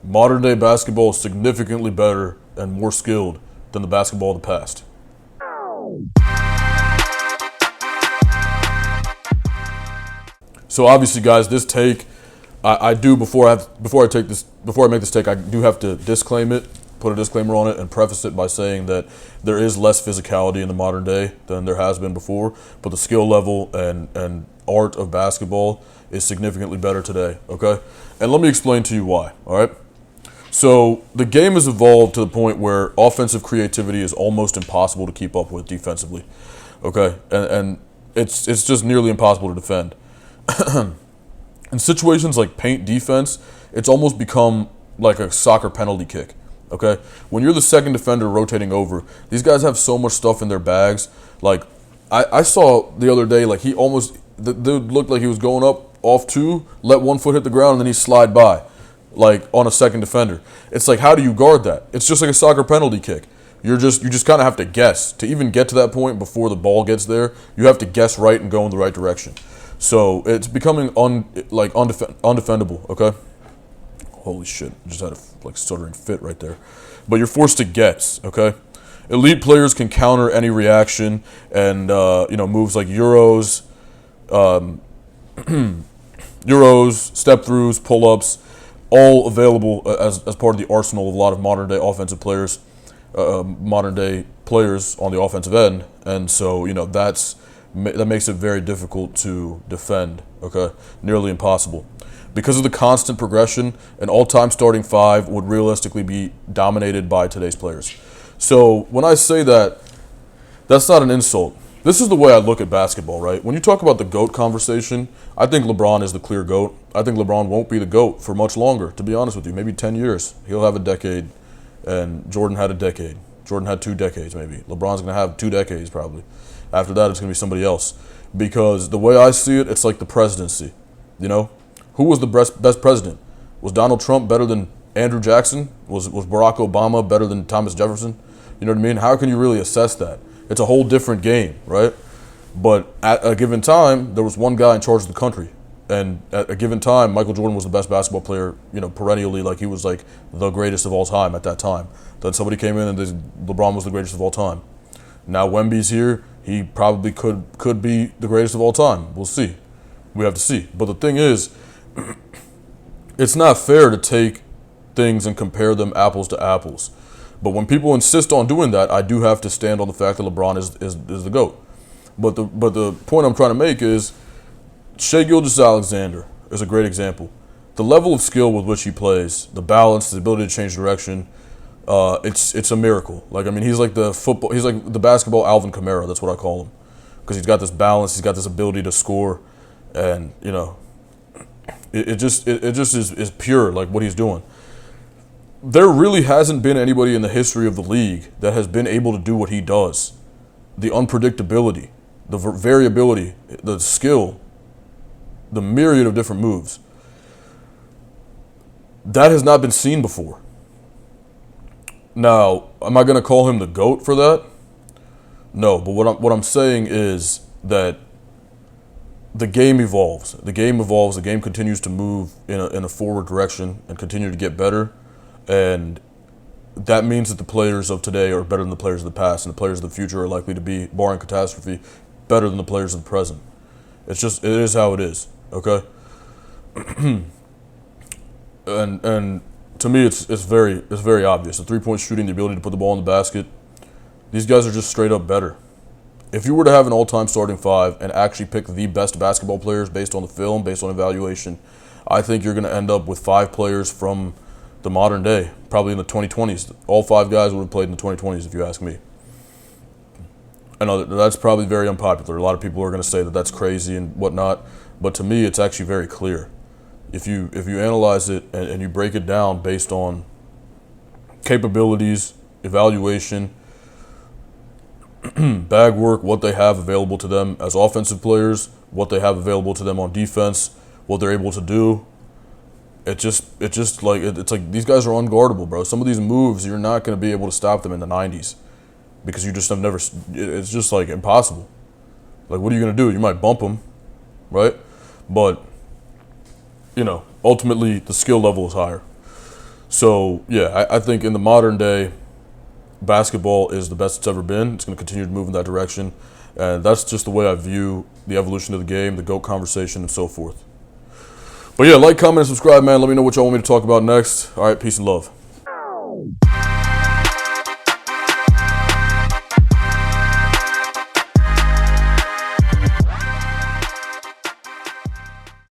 Modern day basketball is significantly better and more skilled than the basketball of the past. So obviously, guys, this take I do before I make this take, I do have to disclaim it, put a disclaimer on it, and preface it by saying that there is less physicality in the modern day than there has been before, but the skill level and art of basketball is significantly better today. Okay, and let me explain to you why. All right. So the game has evolved to the point where offensive creativity is almost impossible to keep up with defensively. Okay, and it's just nearly impossible to defend. In situations like paint defense, it's almost become like a soccer penalty kick. Okay, when you're the second defender rotating over, these guys have so much stuff in their bags. Like I saw the other day, like the dude looked like he was going up off two, let one foot hit the ground, and then he slide by, like on a second defender. It's like, how do you guard that? It's just like a soccer penalty kick. You just kind of have to guess to even get to that point before the ball gets there. You have to guess right and go in the right direction. So it's becoming undefendable. Okay. Holy shit! Just had a stuttering fit right there. But you're forced to guess. Okay. Elite players can counter any reaction, and moves like euros, step throughs, pull ups, all available as part of the arsenal of a lot of modern day offensive players, modern day players on the offensive end, and so that makes it very difficult to defend. Okay, nearly impossible. Because of the constant progression, an all-time starting five would realistically be dominated by today's players. So when I say that, that's not an insult. This is the way I look at basketball, right? When you talk about the GOAT conversation, I think LeBron is the clear GOAT. I think LeBron won't be the GOAT for much longer, to be honest with you. Maybe 10 years. He'll have a decade, and Jordan had a decade. Jordan had 2 decades, maybe. LeBron's going to have 2 decades, probably. After that, it's going to be somebody else. Because the way I see it, it's like the presidency, Who was the best president? Was Donald Trump better than Andrew Jackson? Was Barack Obama better than Thomas Jefferson? You know what I mean? How can you really assess that? It's a whole different game, right? But at a given time, there was one guy in charge of the country. And at a given time, Michael Jordan was the best basketball player, perennially. Like, he was like the greatest of all time at that time. Then somebody came in and LeBron was the greatest of all time. Now Wemby's here. He probably could be the greatest of all time. We'll see. We have to see. But the thing is, it's not fair to take things and compare them apples to apples. But when people insist on doing that, I do have to stand on the fact that LeBron is the GOAT. But the point I'm trying to make is Shai Gilgeous-Alexander is a great example. The level of skill with which he plays, the balance, the ability to change direction, it's a miracle. He's like the basketball Alvin Kamara. That's what I call him, because he's got this balance, he's got this ability to score, and it just is pure, like what he's doing. There really hasn't been anybody in the history of the league that has been able to do what he does. The unpredictability, the variability, the skill, the myriad of different moves. That has not been seen before. Now, am I going to call him the GOAT for that? No, but what I'm saying is that the game evolves. The game evolves. The game continues to move in a forward direction and continue to get better. And that means that the players of today are better than the players of the past, and the players of the future are likely to be, barring catastrophe, better than the players of the present. It is how it is. Okay. and to me, it's very obvious. The 3-point shooting, the ability to put the ball in the basket. These guys are just straight up better. If you were to have an all-time starting five and actually pick the best basketball players based on the film, based on evaluation, I think you're going to end up with 5 players from the modern day, probably in the 2020s. All 5 guys would have played in the 2020s, if you ask me. I know that's probably very unpopular. A lot of people are going to say that that's crazy and whatnot, but to me, it's actually very clear. If you analyze it and you break it down based on capabilities, evaluation, bag work, what they have available to them as offensive players, what they have available to them on defense, what they're able to do, it's like these guys are unguardable, bro. Some of these moves, you're not going to be able to stop them in the 90s because you just have never. It's just like impossible. Like, what are you going to do? You might bump them, right? But ultimately the skill level is higher. So yeah, I think in the modern day, basketball is the best it's ever been. It's going to continue to move in that direction, and that's just the way I view the evolution of the game, the GOAT conversation, and so forth. But yeah, like, comment, and subscribe, man. Let me know what y'all want me to talk about next. All right, peace and love.